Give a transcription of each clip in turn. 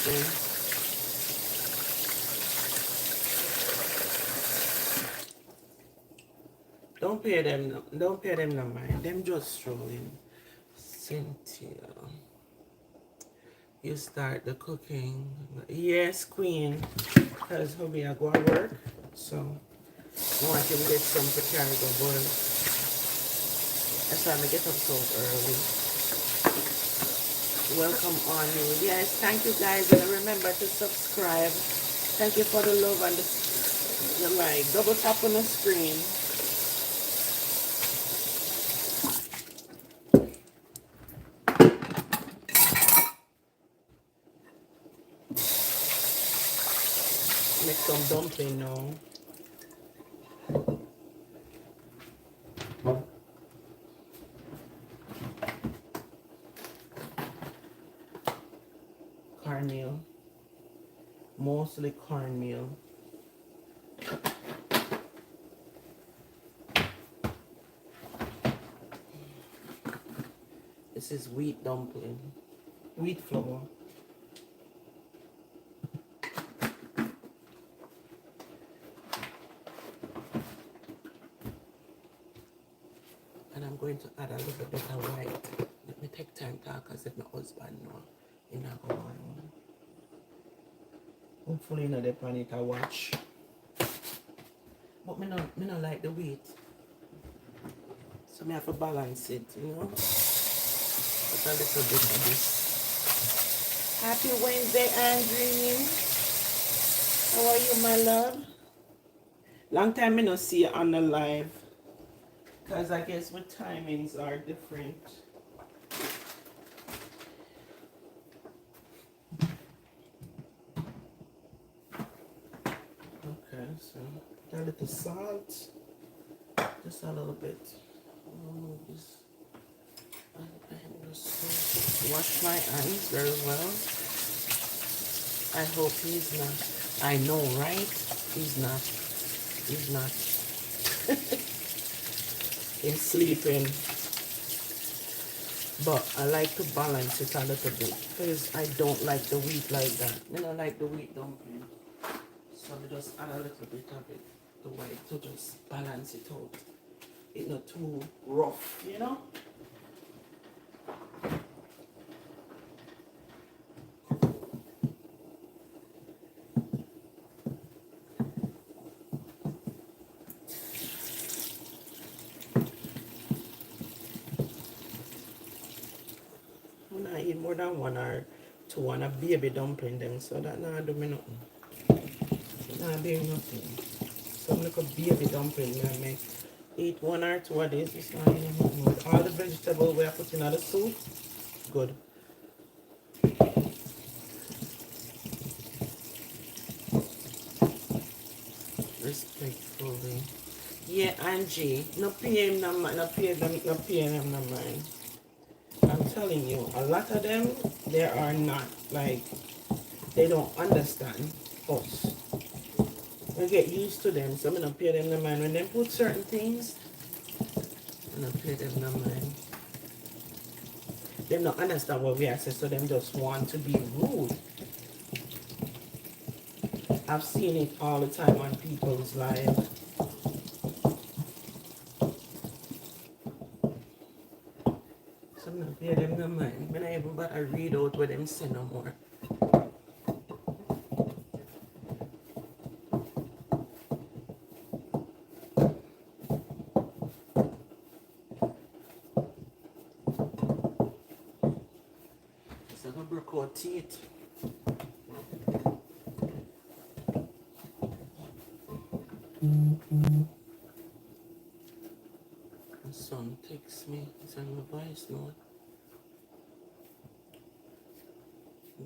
dumplings. Don't pay them no mind. Them just strolling. Cynthia, you start the cooking. Yes, Queen. Because hubby I go to work. So I want him to get some for carry go boil. That's why I get up so early. Welcome on you. Yes, thank you guys. And remember to subscribe. Thank you for the love and the like. Double tap on the screen. Make some dumpling now. Cornmeal. Mostly cornmeal. This is wheat dumpling. Wheat flour. And I'm going to add a little bit of white. Let me take time to talk as if my husband know. You know go on. Hopefully not the pan it I watch. But me not like the wheat. So me have to balance it, you know. Put a little bit of this. Happy Wednesday, Andrine. How are you, my love? Long time me no see you on the live. Because I guess my timings are different. Okay, so a little salt. Just a little bit. Wash my hands very well. I hope he's not. I know, right? He's not. He's not. He's sleeping. But I like to balance it a little bit because I don't like the wheat like that. I don't like the wheat dumpling. So I just add a little bit of it, the white, to just balance it out. It's not too rough, you know? When I eat more than one or two and a baby dumpling them, so that not do me nothing. Not doing nothing. Some little baby dumpling I make. Eat one or two of these. It's not even nothing. With all the vegetables we are putting in the soup, good. Respectfully. Yeah, Angie. No pay them no pay them no mind. I'm telling you, a lot of them they are not like they don't understand us. We get used to them, so I'm gonna pay them no mind. When they put certain things, I'm gonna pay them no mind. They don't understand what we are saying, so them just want to be rude. I've seen it all the time on people's lives. So I'm not pay them no mind. I'm not even bother read out what them say no more. It's like a broke out teeth. My son texts me. It's on my voice note.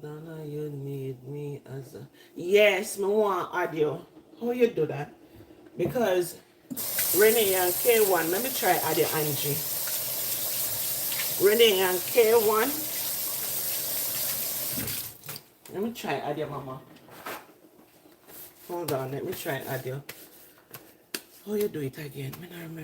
Donna, you need me as a... Yes, me want audio. How you do that? Because Renee and K1, let me try audio Angie. Renee and K1. Let me try audio, mama. Hold on, let me try audio. How you do it again? I don't remember.